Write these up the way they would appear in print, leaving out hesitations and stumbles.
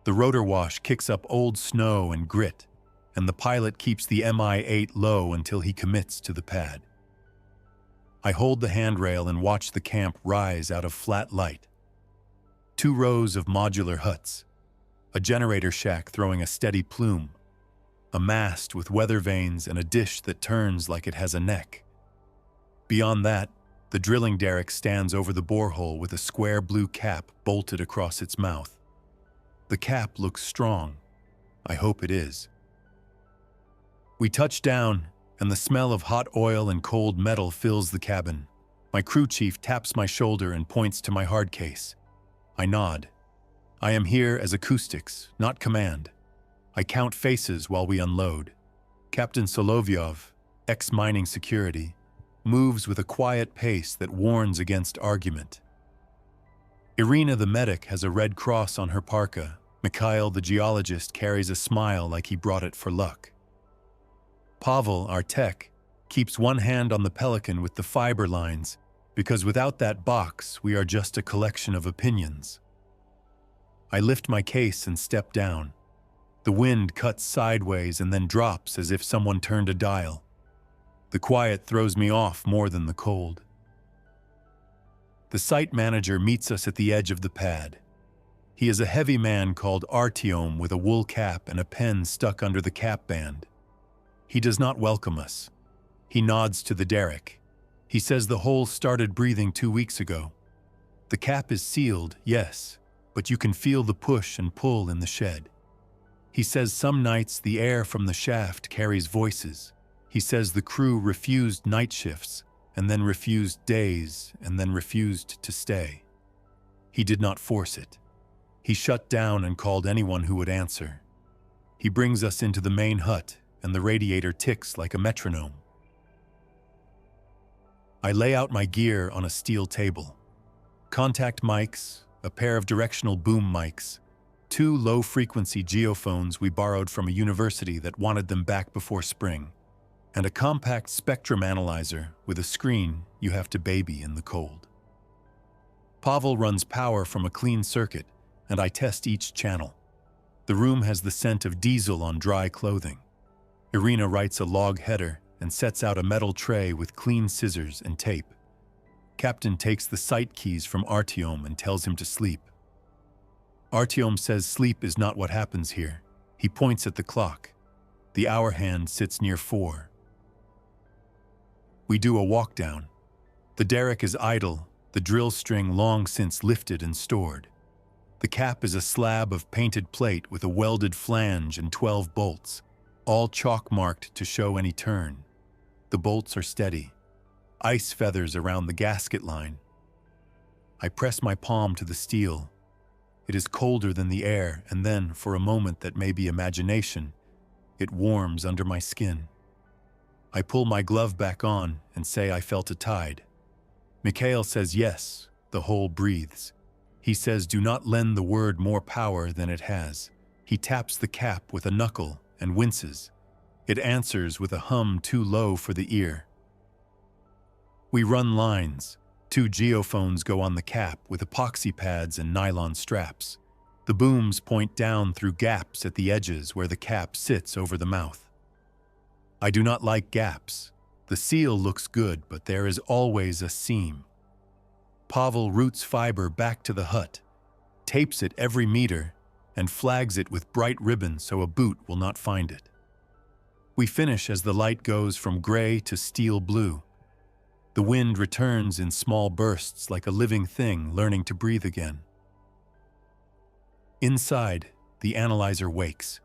The rotor wash kicks up old snow and grit, and the pilot keeps the Mi-8 low until he commits to the pad. I hold the handrail and watch the camp rise out of flat light. 2 rows of modular huts, a generator shack throwing a steady plume, a mast with weather vanes and a dish that turns like it has a neck. Beyond that, the drilling derrick stands over the borehole with a square blue cap bolted across its mouth. The cap looks strong. I hope it is. We touch down, and the smell of hot oil and cold metal fills the cabin. My crew chief taps my shoulder and points to my hard case. I nod. I am here as acoustics, not command. I count faces while we unload. Captain Solovyov, ex-mining security, moves with a quiet pace that warns against argument. Irina the medic has a red cross on her parka. Mikhail the geologist carries a smile like he brought it for luck. Pavel, our tech, keeps one hand on the Pelican with the fiber lines, because without that box, we are just a collection of opinions. I lift my case and step down. The wind cuts sideways and then drops as if someone turned a dial. The quiet throws me off more than the cold. The site manager meets us at the edge of the pad. He is a heavy man called Artyom with a wool cap and a pen stuck under the cap band. He does not welcome us. He nods to the derrick. He says the hole started breathing 2 weeks ago. The cap is sealed, yes, but you can feel the push and pull in the shed. He says some nights the air from the shaft carries voices. He says the crew refused night shifts, and then refused days, and then refused to stay. He did not force it. He shut down and called anyone who would answer. He brings us into the main hut, and the radiator ticks like a metronome. I lay out my gear on a steel table. Contact mics, a pair of directional boom mics, 2 low-frequency geophones we borrowed from a university that wanted them back before spring, and a compact spectrum analyzer with a screen you have to baby in the cold. Pavel runs power from a clean circuit, and I test each channel. The room has the scent of diesel on dry clothing. Irina writes a log header and sets out a metal tray with clean scissors and tape. Captain takes the site keys from Artyom and tells him to sleep. Artyom says sleep is not what happens here. He points at the clock. The hour hand sits near 4. We do a walk down. The derrick is idle, the drill string long since lifted and stored. The cap is a slab of painted plate with a welded flange and 12 bolts, all chalk-marked to show any turn. The bolts are steady. Ice feathers around the gasket line. I press my palm to the steel. It is colder than the air, and then, for a moment that may be imagination, it warms under my skin. I pull my glove back on and say I felt a tide. Mikhail says yes, the hole breathes. He says do not lend the word more power than it has. He taps the cap with a knuckle and winces. It answers with a hum too low for the ear. We run lines. 2 geophones go on the cap with epoxy pads and nylon straps. The booms point down through gaps at the edges where the cap sits over the mouth. I do not like gaps. The seal looks good, but there is always a seam. Pavel routes fiber back to the hut, tapes it every meter, and flags it with bright ribbon so a boot will not find it. We finish as the light goes from gray to steel blue. The wind returns in small bursts like a living thing learning to breathe again. Inside, the analyzer wakes.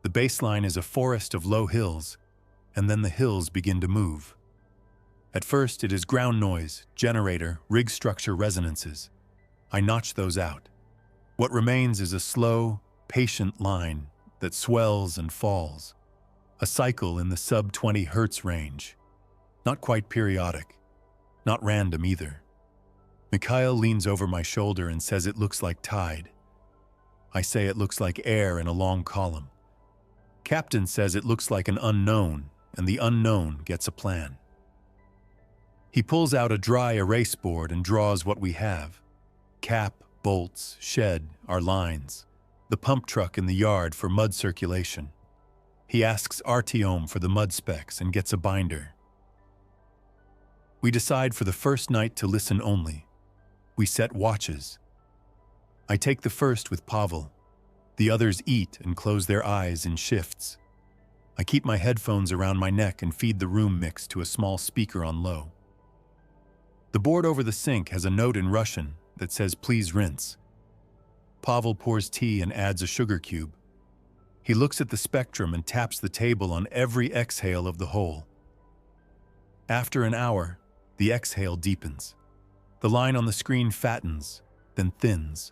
The baseline is a forest of low hills, and then the hills begin to move. At first, it is ground noise, generator, rig structure resonances. I notch those out. What remains is a slow, patient line that swells and falls. A cycle in the sub-20 Hz range. Not quite periodic. Not random either. Mikhail leans over my shoulder and says it looks like tide. I say it looks like air in a long column. Captain says it looks like an unknown, and the unknown gets a plan. He pulls out a dry erase board and draws what we have. Cap, bolts, shed, our lines. the pump truck in the yard for mud circulation. He asks Artyom for the mud specs and gets a binder. We decide for the first night to listen only. We set watches. I take the first with Pavel. The others eat and close their eyes in shifts. I keep my headphones around my neck and feed the room mix to a small speaker on low. The board over the sink has a note in Russian that says, "Please rinse." Pavel pours tea and adds a sugar cube. He looks at the spectrum and taps the table on every exhale of the whole. After an hour, the exhale deepens. The line on the screen fattens, then thins.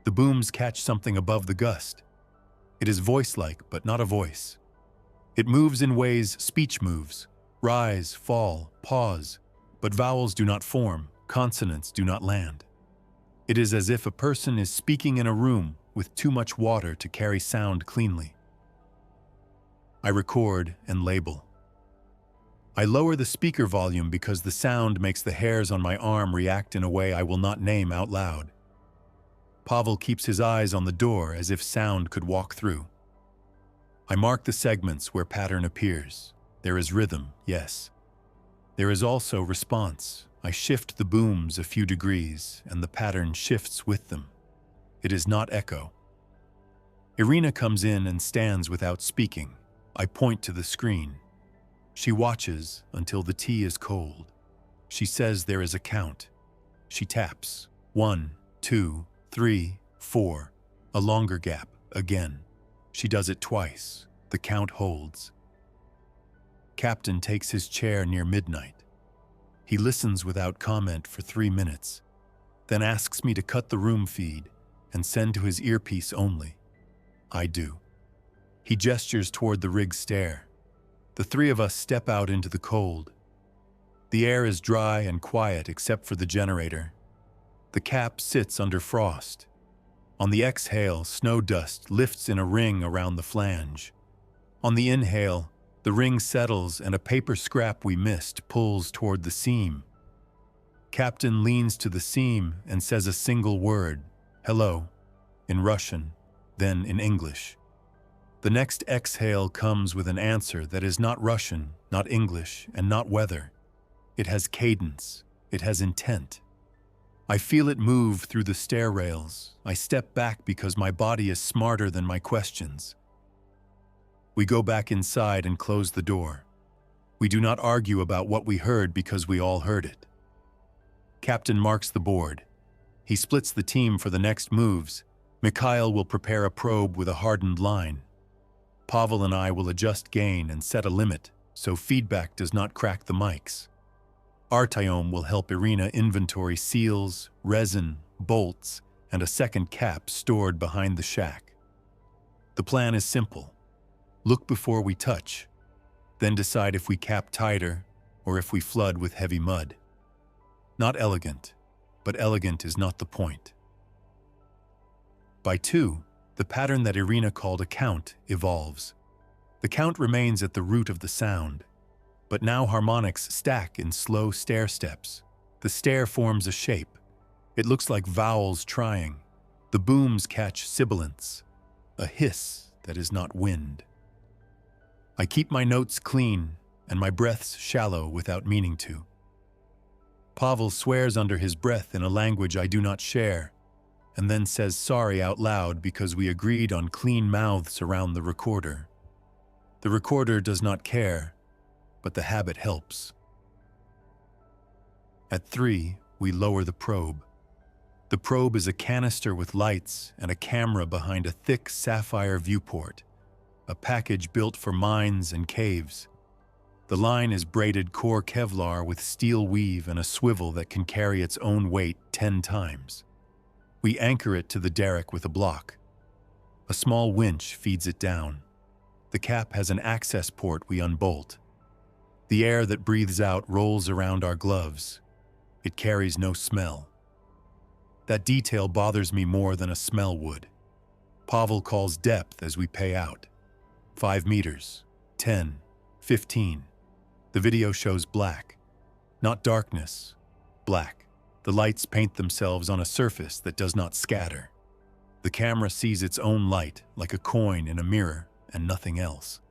The booms catch something above the gust. It is voice-like, but not a voice. It moves in ways speech moves: rise, fall, pause, but vowels do not form, consonants do not land. It is as if a person is speaking in a room with too much water to carry sound cleanly. I record and label. I lower the speaker volume because the sound makes the hairs on my arm react in a way I will not name out loud. Pavel keeps his eyes on the door as if sound could walk through. I mark the segments where pattern appears. There is rhythm, yes. There is also response. I shift the booms a few degrees, and the pattern shifts with them. It is not echo. Irina comes in and stands without speaking. I point to the screen. She watches until the tea is cold. She says there is a count. She taps. 1, 2, 3, 4. A longer gap, again. She does it twice. The count holds. Captain takes his chair near midnight. He listens without comment for 3 minutes, then asks me to cut the room feed and send to his earpiece only. I do. He gestures toward the rig stair. The three of us step out into the cold. The air is dry and quiet except for the generator. The cap sits under frost. On the exhale, snow dust lifts in a ring around the flange. On the inhale, the ring settles and a paper scrap we missed pulls toward the seam. Captain leans to the seam and says a single word, "Hello," in Russian, then in English. The next exhale comes with an answer that is not Russian, not English, and not weather. It has cadence. It has intent. I feel it move through the stair rails. I step back because my body is smarter than my questions. We go back inside and close the door. We do not argue about what we heard because we all heard it. Captain marks the board. He splits the team for the next moves. Mikhail will prepare a probe with a hardened line. Pavel and I will adjust gain and set a limit so feedback does not crack the mics. Artyom will help Irina inventory seals, resin, bolts, and a second cap stored behind the shack. The plan is simple. Look before we touch, then decide if we cap tighter or if we flood with heavy mud. Not elegant, but elegant is not the point. By 2, the pattern that Irina called a count evolves. The count remains at the root of the sound, but now harmonics stack in slow stair steps. The stair forms a shape. It looks like vowels trying. The booms catch sibilants, a hiss that is not wind. I keep my notes clean and my breaths shallow without meaning to. Pavel swears under his breath in a language I do not share, and then says sorry out loud because we agreed on clean mouths around the recorder. The recorder does not care, but the habit helps. At 3, we lower the probe. The probe is a canister with lights and a camera behind a thick sapphire viewport, a package built for mines and caves. The line is braided core Kevlar with steel weave and a swivel that can carry its own weight 10 times. We anchor it to the derrick with a block. A small winch feeds it down. The cap has an access port we unbolt. The air that breathes out rolls around our gloves. It carries no smell. That detail bothers me more than a smell would. Pavel calls depth as we pay out. 5 meters, 10, 15. The video shows black. Not darkness, black. The lights paint themselves on a surface that does not scatter. The camera sees its own light like a coin in a mirror and nothing else.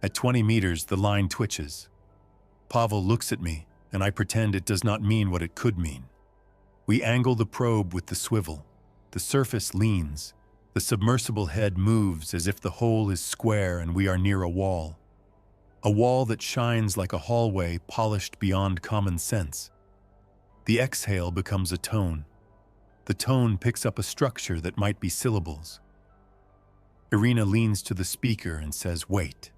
At 20 meters, the line twitches. Pavel looks at me, and I pretend it does not mean what it could mean. We angle the probe with the swivel. The surface leans. The submersible head moves as if the hole is square and we are near a wall. A wall that shines like a hallway polished beyond common sense. The exhale becomes a tone. The tone picks up a structure that might be syllables. Irina leans to the speaker and says, "Wait."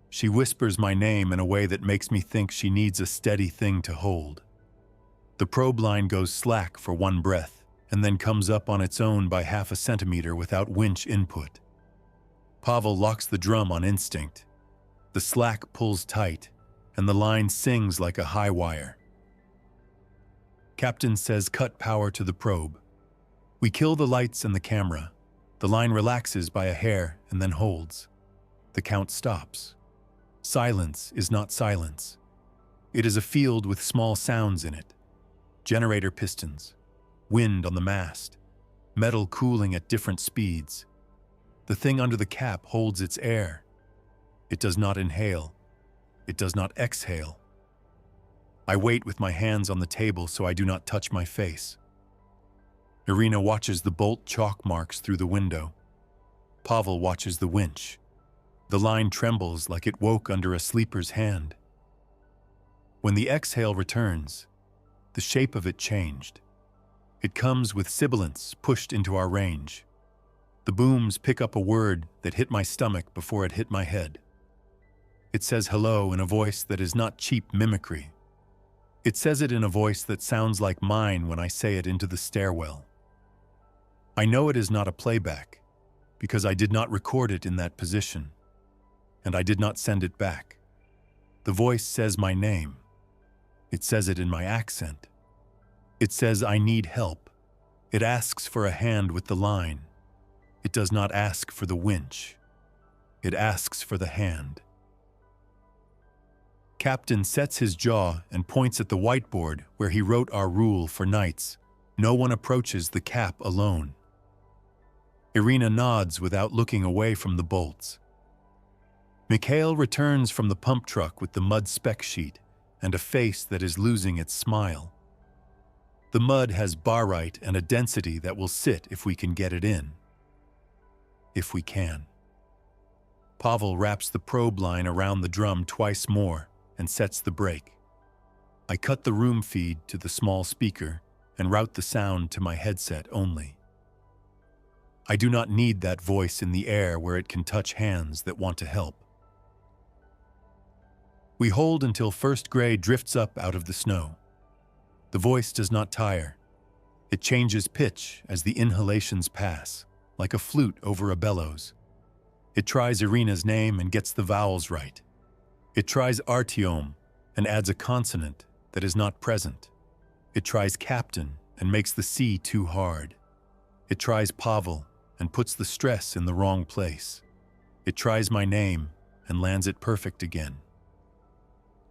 She whispers my name in a way that makes me think she needs a steady thing to hold. The probe line goes slack for one breath, and then comes up on its own by half a centimeter without winch input. Pavel locks the drum on instinct. The slack pulls tight, and the line sings like a high wire. Captain says cut power to the probe. We kill the lights and the camera. The line relaxes by a hair and then holds. The count stops. Silence is not silence. It is a field with small sounds in it. Generator pistons, wind on the mast, metal cooling at different speeds. The thing under the cap holds its air. It does not inhale. It does not exhale. I wait with my hands on the table so I do not touch my face. Irina watches the bolt chalk marks through the window. Pavel watches the winch. The line trembles like it woke under a sleeper's hand. When the exhale returns, the shape of it changed. It comes with sibilance pushed into our range. The booms pick up a word that hit my stomach before it hit my head. It says hello in a voice that is not cheap mimicry. It says it in a voice that sounds like mine when I say it into the stairwell. I know it is not a playback, because I did not record it in that position, and I did not send it back. The voice says my name. It says it in my accent. It says I need help. It asks for a hand with the line. It does not ask for the winch. It asks for the hand. Captain sets his jaw and points at the whiteboard where he wrote our rule for nights. No one approaches the cap alone. Irina nods without looking away from the bolts. Mikhail returns from the pump truck with the mud spec sheet and a face that is losing its smile. The mud has barite and a density that will sit if we can get it in. If we can. Pavel wraps the probe line around the drum twice more and sets the brake. I cut the room feed to the small speaker and route the sound to my headset only. I do not need that voice in the air where it can touch hands that want to help. We hold until first gray drifts up out of the snow. The voice does not tire. It changes pitch as the inhalations pass, like a flute over a bellows. It tries Irina's name and gets the vowels right. It tries Artyom and adds a consonant that is not present. It tries captain and makes the C too hard. It tries Pavel and puts the stress in the wrong place. It tries my name and lands it perfect again.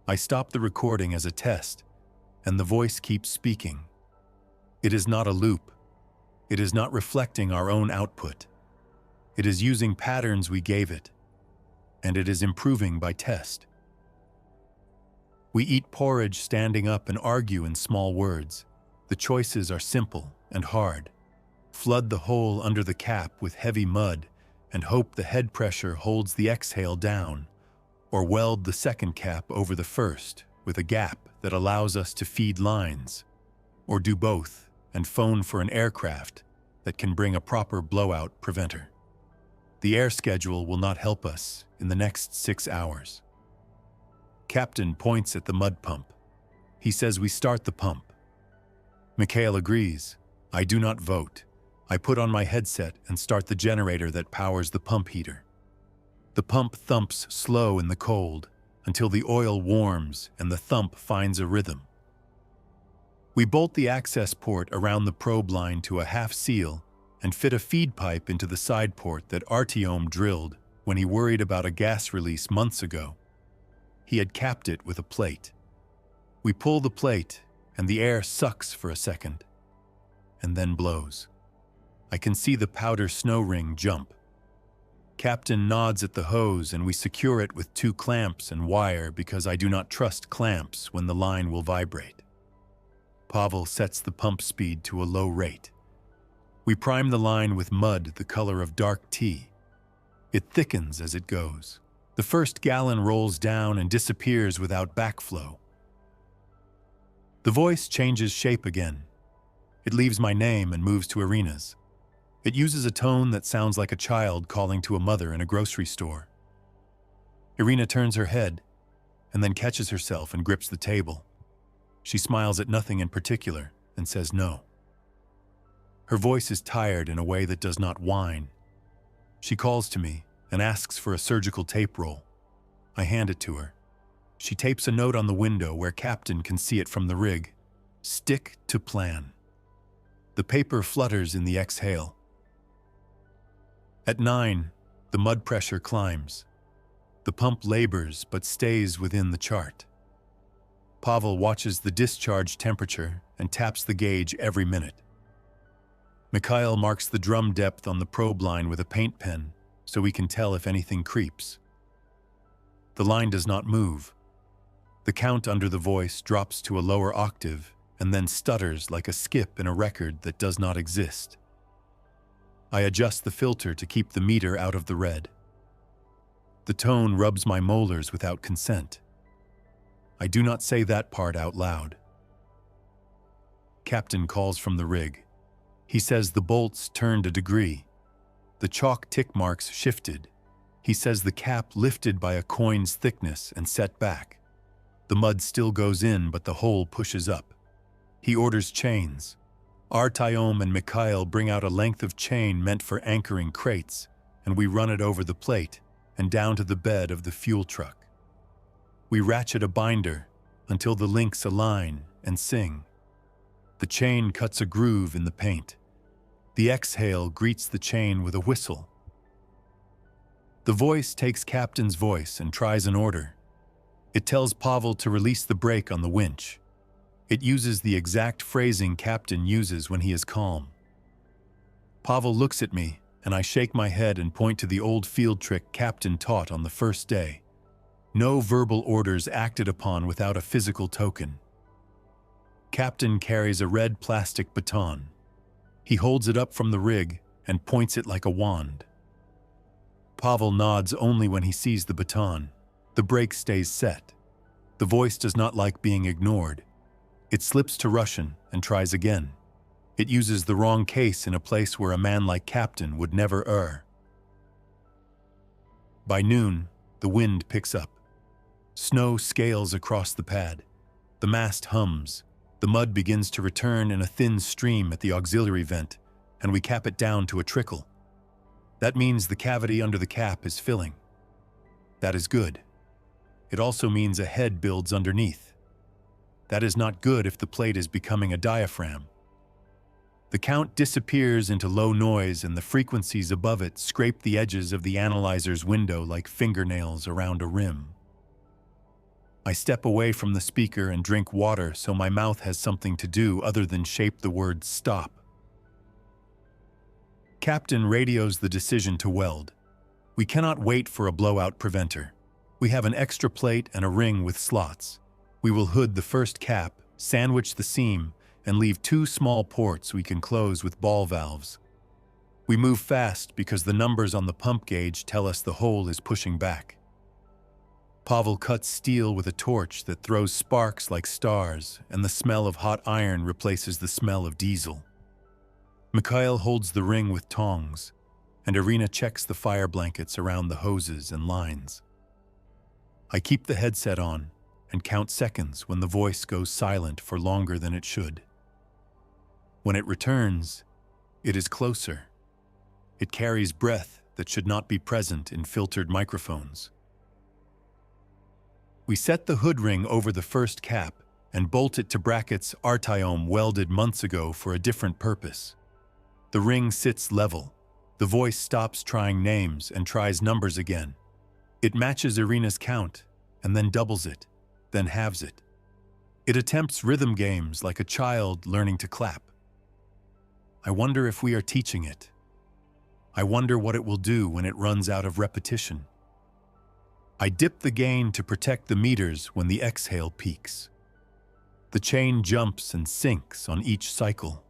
I stop the recording as a test, and the voice keeps speaking. It is not a loop. It is not reflecting our own output. It is using patterns we gave it, and it is improving by test. We eat porridge standing up and argue in small words. The choices are simple and hard. Flood the hole under the cap with heavy mud and hope the head pressure holds the exhale down, or weld the second cap over the first with a gap that allows us to feed lines, or do both and phone for an aircraft that can bring a proper blowout preventer. The air schedule will not help us in the next 6 hours. Captain points at the mud pump. He says we start the pump. Mikhail agrees. I do not vote. I put on my headset and start the generator that powers the pump heater. The pump thumps slow in the cold until the oil warms and the thump finds a rhythm. We bolt the access port around the probe line to a half seal and fit a feed pipe into the side port that Artyom drilled when he worried about a gas release months ago. He had capped it with a plate. We pull the plate and the air sucks for a second and then blows. I can see the powder snow ring jump. Captain nods at the hose and we secure it with 2 clamps and wire because I do not trust clamps when the line will vibrate. Pavel sets the pump speed to a low rate. We prime the line with mud the color of dark tea. It thickens as it goes. The first gallon rolls down and disappears without backflow. The voice changes shape again. It leaves my name and moves to Irina's. It uses a tone that sounds like a child calling to a mother in a grocery store. Irina turns her head and then catches herself and grips the table. She smiles at nothing in particular and says no. Her voice is tired in a way that does not whine. She calls to me and asks for a surgical tape roll. I hand it to her. She tapes a note on the window where Captain can see it from the rig. Stick to plan. The paper flutters in the exhale. At 9, the mud pressure climbs. The pump labors but stays within the chart. Pavel watches the discharge temperature and taps the gauge every minute. Mikhail marks the drum depth on the probe line with a paint pen so we can tell if anything creeps. The line does not move. The count under the voice drops to a lower octave and then stutters like a skip in a record that does not exist. I adjust the filter to keep the meter out of the red. The tone rubs my molars without consent. I do not say that part out loud. Captain calls from the rig. He says the bolts turned a degree. The chalk tick marks shifted. He says the cap lifted by a coin's thickness and set back. The mud still goes in, but the hole pushes up. He orders chains. Artyom and Mikhail bring out a length of chain meant for anchoring crates, and we run it over the plate and down to the bed of the fuel truck. We ratchet a binder until the links align and sing. The chain cuts a groove in the paint. The exhale greets the chain with a whistle. The voice takes Captain's voice and tries an order. It tells Pavel to release the brake on the winch. It uses the exact phrasing Captain uses when he is calm. Pavel looks at me, and I shake my head and point to the old field trick Captain taught on the first day. No verbal orders acted upon without a physical token. Captain carries a red plastic baton. He holds it up from the rig and points it like a wand. Pavel nods only when he sees the baton. The brake stays set. The voice does not like being ignored. It slips to Russian and tries again. It uses the wrong case in a place where a man like Captain would never err. By noon, the wind picks up. Snow scales across the pad. The mast hums. The mud begins to return in a thin stream at the auxiliary vent, and we cap it down to a trickle. That means the cavity under the cap is filling. That is good. It also means a head builds underneath. That is not good if the plate is becoming a diaphragm. The count disappears into low noise and the frequencies above it scrape the edges of the analyzer's window like fingernails around a rim. I step away from the speaker and drink water so my mouth has something to do other than shape the word stop. Captain radios the decision to weld. We cannot wait for a blowout preventer. We have an extra plate and a ring with slots. We will hood the first cap, sandwich the seam, and leave 2 small ports we can close with ball valves. We move fast because the numbers on the pump gauge tell us the hole is pushing back. Pavel cuts steel with a torch that throws sparks like stars, and the smell of hot iron replaces the smell of diesel. Mikhail holds the ring with tongs, and Irina checks the fire blankets around the hoses and lines. I keep the headset on and count seconds when the voice goes silent for longer than it should. When it returns, it is closer. It carries breath that should not be present in filtered microphones. We set the hood ring over the first cap and bolt it to brackets Artyom welded months ago for a different purpose. The ring sits level. The voice stops trying names and tries numbers again. It matches Irina's count and then doubles it, then halves it. It attempts rhythm games like a child learning to clap. I wonder if we are teaching it. I wonder what it will do when it runs out of repetition. I dip the gain to protect the meters when the exhale peaks. The chain jumps and sinks on each cycle.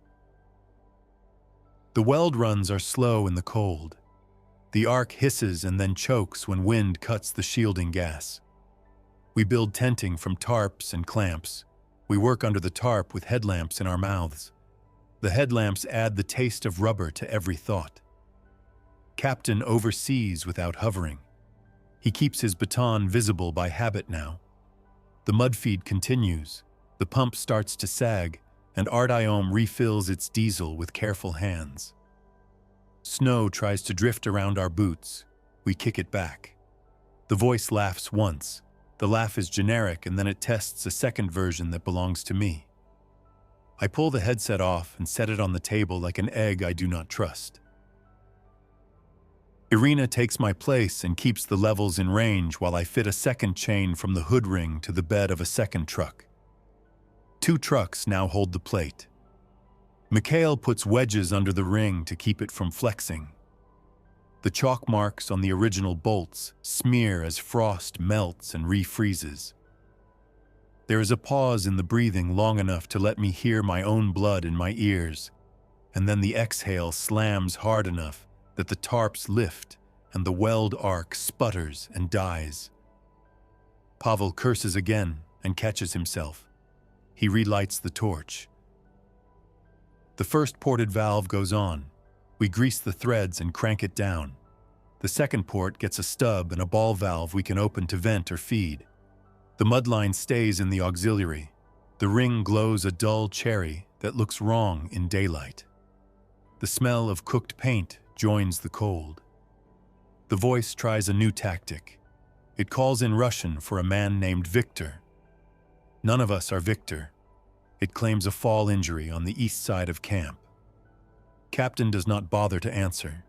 The weld runs are slow in the cold. The arc hisses and then chokes when wind cuts the shielding gas. We build tenting from tarps and clamps. We work under the tarp with headlamps in our mouths. The headlamps add the taste of rubber to every thought. Captain oversees without hovering. He keeps his baton visible by habit now. The mud feed continues. The pump starts to sag, and Artyom refills its diesel with careful hands. Snow tries to drift around our boots. We kick it back. The voice laughs once. The laugh is generic, and then it tests a second version that belongs to me. I pull the headset off and set it on the table like an egg I do not trust. Irina takes my place and keeps the levels in range while I fit a second chain from the hood ring to the bed of a second truck. 2 trucks now hold the plate. Mikhail puts wedges under the ring to keep it from flexing. The chalk marks on the original bolts smear as frost melts and refreezes. There is a pause in the breathing long enough to let me hear my own blood in my ears, and then the exhale slams hard enough that the tarps lift and the weld arc sputters and dies. Pavel curses again and catches himself. He relights the torch. The first ported valve goes on. We grease the threads and crank it down. The second port gets a stub and a ball valve we can open to vent or feed. The mudline stays in the auxiliary. The ring glows a dull cherry that looks wrong in daylight. The smell of cooked paint joins the cold. The voice tries a new tactic. It calls in Russian for a man named Victor. None of us are Victor. It claims a fall injury on the east side of camp. Captain does not bother to answer.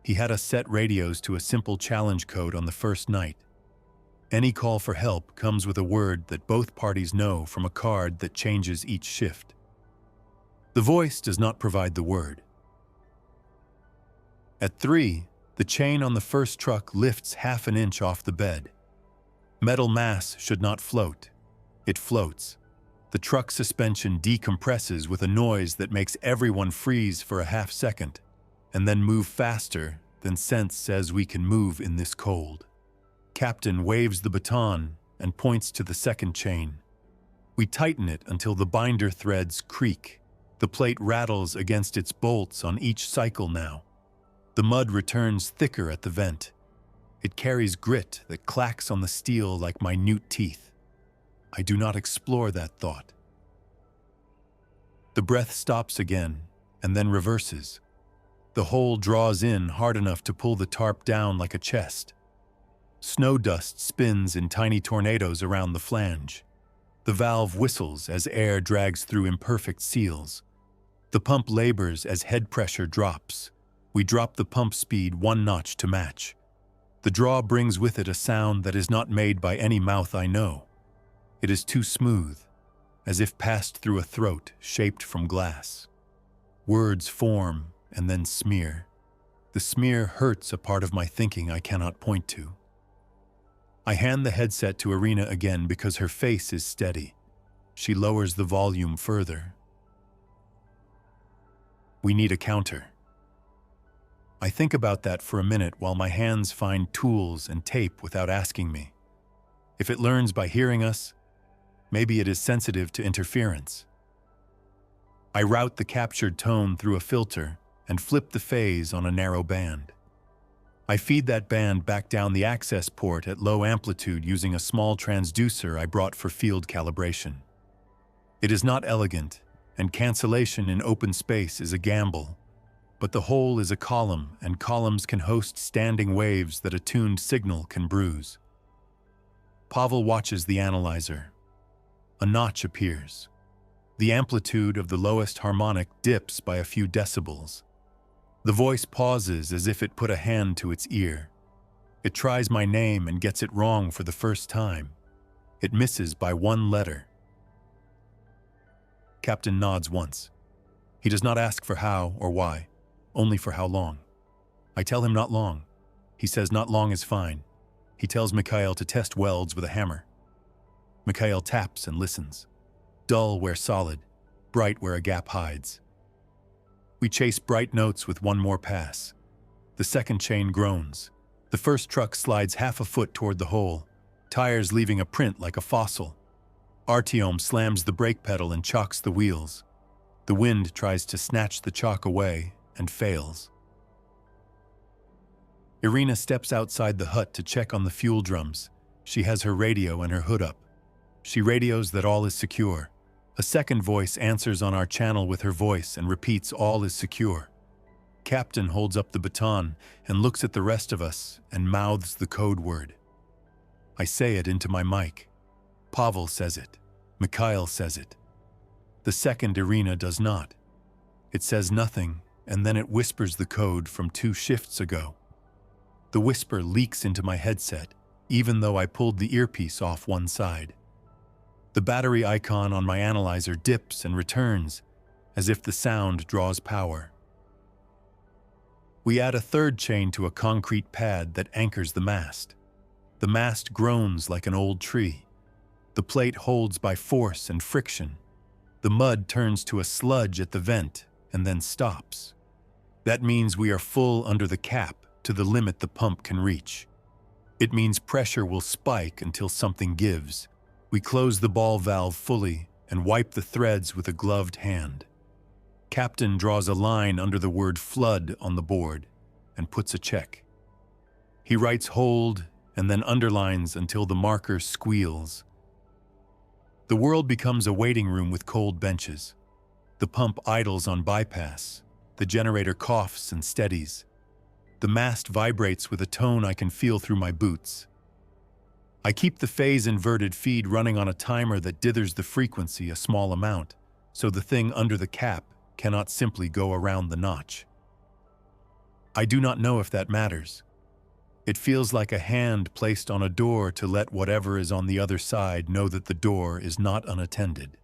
He had us set radios to a simple challenge code on the first night. Any call for help comes with a word that both parties know from a card that changes each shift. The voice does not provide the word. At 3, the chain on the first truck lifts half an inch off the bed. Metal mass should not float. It floats. The truck suspension decompresses with a noise that makes everyone freeze for a half second, and then move faster than sense says we can move in this cold. Captain waves the baton and points to the second chain. We tighten it until the binder threads creak. The plate rattles against its bolts on each cycle now. The mud returns thicker at the vent. It carries grit that clacks on the steel like minute teeth. I do not explore that thought. The breath stops again and then reverses. The hole draws in hard enough to pull the tarp down like a chest. Snow dust spins in tiny tornadoes around the flange. The valve whistles as air drags through imperfect seals. The pump labors as head pressure drops. We drop the pump speed 1 notch to match. The draw brings with it a sound that is not made by any mouth I know. It is too smooth, as if passed through a throat shaped from glass. Words form and then smear. The smear hurts a part of my thinking I cannot point to. I hand the headset to Irina again because her face is steady. She lowers the volume further. We need a counter. I think about that for a minute while my hands find tools and tape without asking me. If it learns by hearing us, maybe it is sensitive to interference. I route the captured tone through a filter and flip the phase on a narrow band. I feed that band back down the access port at low amplitude using a small transducer I brought for field calibration. It is not elegant, and cancellation in open space is a gamble, but the whole is a column, and columns can host standing waves that a tuned signal can bruise. Pavel watches the analyzer. A notch appears. The amplitude of the lowest harmonic dips by a few decibels. The voice pauses as if it put a hand to its ear. It tries my name and gets it wrong for the first time. It misses by 1 letter. Captain nods once. He does not ask for how or why, only for how long. I tell him not long. He says not long is fine. He tells Mikhail to test welds with a hammer. Mikhail taps and listens. Dull where solid, bright where a gap hides. We chase bright notes with one more pass. The second chain groans. The first truck slides half a foot toward the hole, tires leaving a print like a fossil. Artyom slams the brake pedal and chocks the wheels. The wind tries to snatch the chalk away and fails. Irina steps outside the hut to check on the fuel drums. She has her radio and her hood up. She radios that all is secure. A second voice answers on our channel with her voice and repeats all is secure. Captain holds up the baton and looks at the rest of us and mouths the code word. I say it into my mic. Pavel says it. Mikhail says it. The second Irina does not. It says nothing, and then it whispers the code from 2 shifts ago. The whisper leaks into my headset, even though I pulled the earpiece off one side. The battery icon on my analyzer dips and returns, as if the sound draws power. We add a third chain to a concrete pad that anchors the mast. The mast groans like an old tree. The plate holds by force and friction. The mud turns to a sludge at the vent and then stops. That means we are full under the cap to the limit the pump can reach. It means pressure will spike until something gives. We close the ball valve fully and wipe the threads with a gloved hand. Captain draws a line under the word flood on the board and puts a check. He writes hold and then underlines until the marker squeals. The world becomes a waiting room with cold benches. The pump idles on bypass. The generator coughs and steadies. The mast vibrates with a tone I can feel through my boots. I keep the phase-inverted feed running on a timer that dithers the frequency a small amount, so the thing under the cap cannot simply go around the notch. I do not know if that matters. It feels like a hand placed on a door to let whatever is on the other side know that the door is not unattended.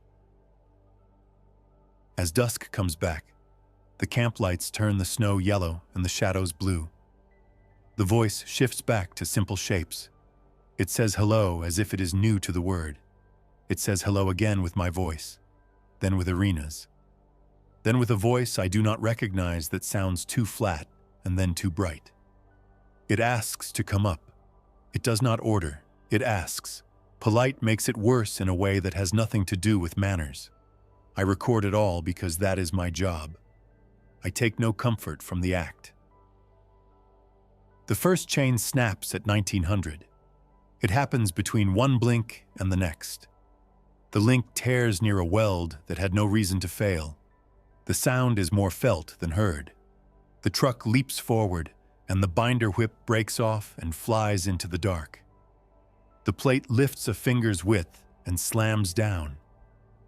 As dusk comes back, the camp lights turn the snow yellow and the shadows blue. The voice shifts back to simple shapes. It says hello as if it is new to the word. It says hello again with my voice, then with Irina's. Then with a voice I do not recognize that sounds too flat and then too bright. It asks to come up. It does not order, it asks. Polite makes it worse in a way that has nothing to do with manners. I record it all because that is my job. I take no comfort from the act. The first chain snaps at 1900. It happens between one blink and the next. The link tears near a weld that had no reason to fail. The sound is more felt than heard. The truck leaps forward, and the binder whip breaks off and flies into the dark. The plate lifts a finger's width and slams down.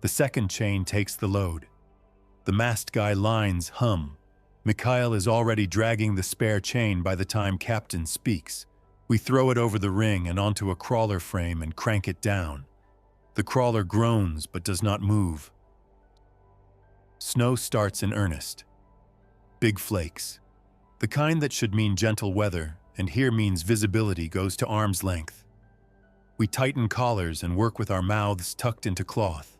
The second chain takes the load. The mast guy lines hum. Mikhail is already dragging the spare chain by the time Captain speaks. We throw it over the ring and onto a crawler frame and crank it down. The crawler groans but does not move. Snow starts in earnest. Big flakes. The kind that should mean gentle weather, and here means visibility, goes to arm's length. We tighten collars and work with our mouths tucked into cloth.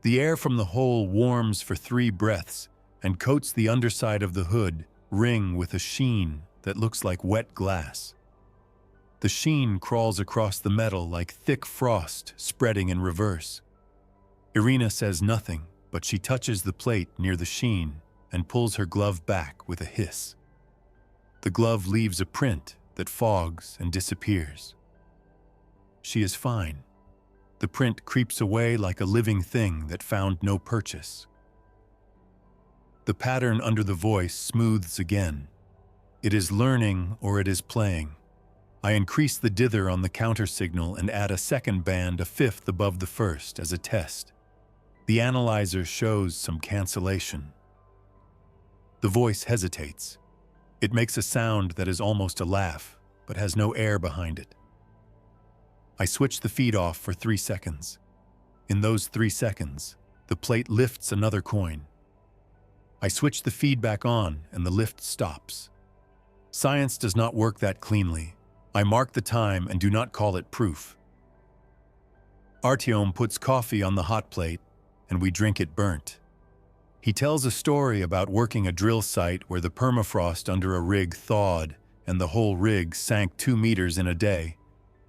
The air from the hole warms for 3 breaths and coats the underside of the hood ring with a sheen that looks like wet glass. The sheen crawls across the metal like thick frost spreading in reverse. Irina says nothing, but she touches the plate near the sheen and pulls her glove back with a hiss. The glove leaves a print that fogs and disappears. She is fine. The print creeps away like a living thing that found no purchase. The pattern under the voice smooths again. It is learning or it is playing. I increase the dither on the counter signal and add a second band a fifth above the first as a test. The analyzer shows some cancellation. The voice hesitates. It makes a sound that is almost a laugh, but has no air behind it. I switch the feed off for 3 seconds. In those 3 seconds, the plate lifts another coin. I switch the feed back on and the lift stops. Science does not work that cleanly. I mark the time and do not call it proof. Artyom puts coffee on the hot plate and we drink it burnt. He tells a story about working a drill site where the permafrost under a rig thawed and the whole rig sank 2 meters in a day,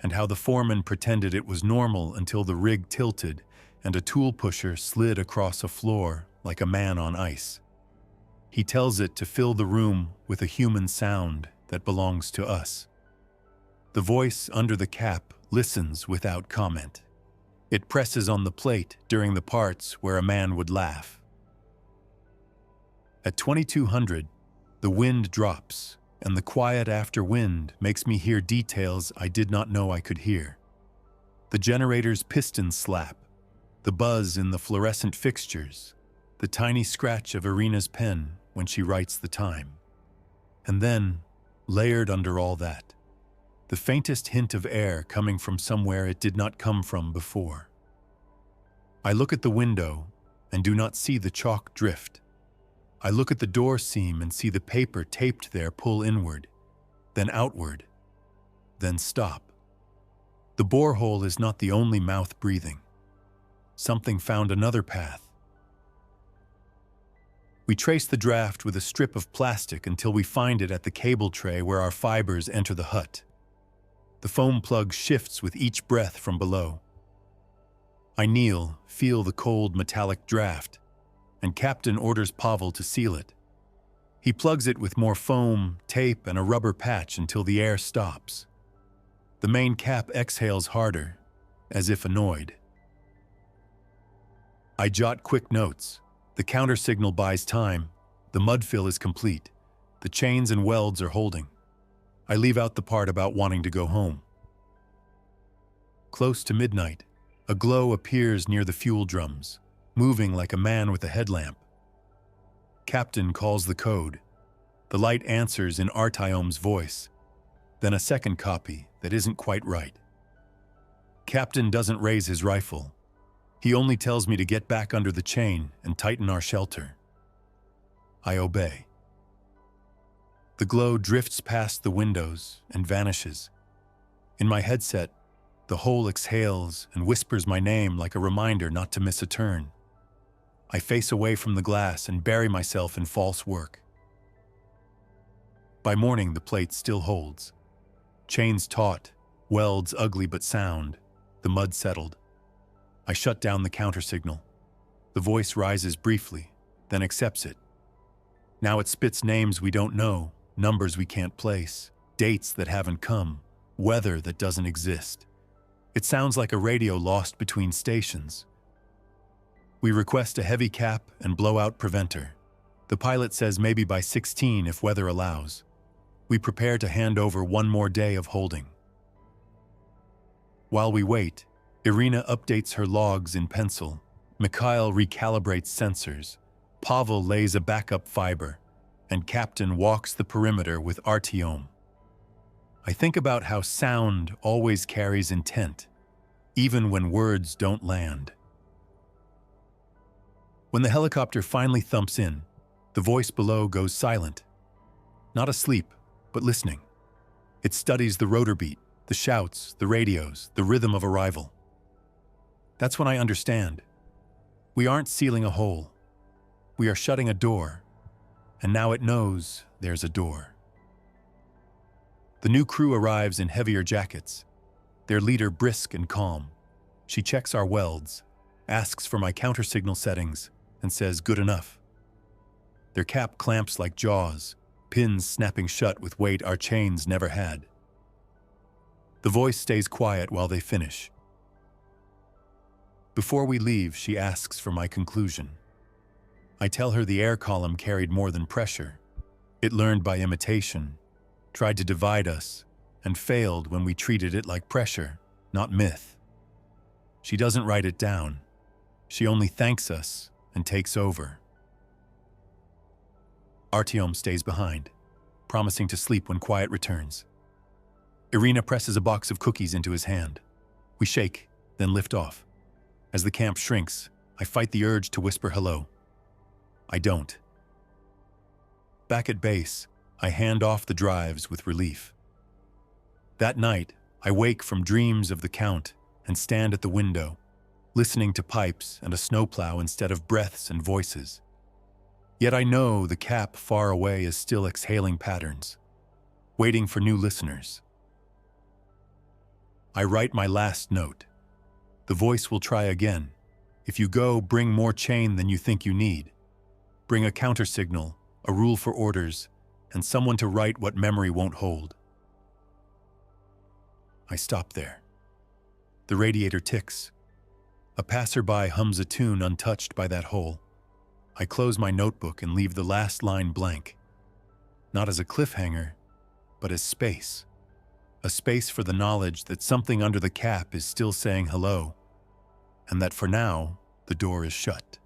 and how the foreman pretended it was normal until the rig tilted and a tool pusher slid across a floor like a man on ice. He tells it to fill the room with a human sound that belongs to us. The voice under the cap listens without comment. It presses on the plate during the parts where a man would laugh. At 2200, the wind drops, and the quiet after wind makes me hear details I did not know I could hear. The generator's pistons slap, the buzz in the fluorescent fixtures, the tiny scratch of Irina's pen when she writes the time. And then, layered under all that, the faintest hint of air coming from somewhere it did not come from before. I look at the window and do not see the chalk drift. I look at the door seam and see the paper taped there pull inward, then outward, then stop. The borehole is not the only mouth breathing. Something found another path. We trace the draft with a strip of plastic until we find it at the cable tray where our fibers enter the hut. The foam plug shifts with each breath from below. I kneel, feel the cold metallic draft, and Captain orders Pavel to seal it. He plugs it with more foam, tape, and a rubber patch until the air stops. The main cap exhales harder, as if annoyed. I jot quick notes. The counter signal buys time. The mud fill is complete. The chains and welds are holding. I leave out the part about wanting to go home. Close to midnight, a glow appears near the fuel drums, moving like a man with a headlamp. Captain calls the code. The light answers in Artyom's voice, then a second copy that isn't quite right. Captain doesn't raise his rifle. He only tells me to get back under the chain and tighten our shelter. I obey. The glow drifts past the windows and vanishes. In my headset, the hole exhales and whispers my name like a reminder not to miss a turn. I face away from the glass and bury myself in false work. By morning, the plate still holds. Chains taut, welds ugly but sound, the mud settled. I shut down the counter signal. The voice rises briefly, then accepts it. Now it spits names we don't know, numbers we can't place, dates that haven't come, weather that doesn't exist. It sounds like a radio lost between stations. We request a heavy cap and blowout preventer. The pilot says maybe by 16 if weather allows. We prepare to hand over one more day of holding. While we wait, Irina updates her logs in pencil. Mikhail recalibrates sensors. Pavel lays a backup fiber, and Captain walks the perimeter with Artyom. I think about how sound always carries intent, even when words don't land. When the helicopter finally thumps in, the voice below goes silent. Not asleep, but listening. It studies the rotor beat, the shouts, the radios, the rhythm of arrival. That's when I understand. We aren't sealing a hole. We are shutting a door, and now it knows there's a door. The new crew arrives in heavier jackets, their leader brisk and calm. She checks our welds, asks for my counter signal settings, and says good enough. Their cap clamps like jaws, pins snapping shut with weight our chains never had. The voice stays quiet while they finish. Before we leave, she asks for my conclusion. I tell her the air column carried more than pressure. It learned by imitation, tried to divide us, and failed when we treated it like pressure, not myth. She doesn't write it down. She only thanks us and takes over. Artyom stays behind, promising to sleep when quiet returns. Irina presses a box of cookies into his hand. We shake, then lift off. As the camp shrinks, I fight the urge to whisper hello. I don't. Back at base, I hand off the drives with relief. That night, I wake from dreams of the Count and stand at the window, listening to pipes and a snowplow instead of breaths and voices. Yet I know the cap far away is still exhaling patterns, waiting for new listeners. I write my last note. The voice will try again. If you go, bring more chain than you think you need. Bring a countersignal, a rule for orders, and someone to write what memory won't hold. I stop there. The radiator ticks. A passerby hums a tune untouched by that hole. I close my notebook and leave the last line blank. Not as a cliffhanger, but as space. A space for the knowledge that something under the cap is still saying hello, and that for now, the door is shut.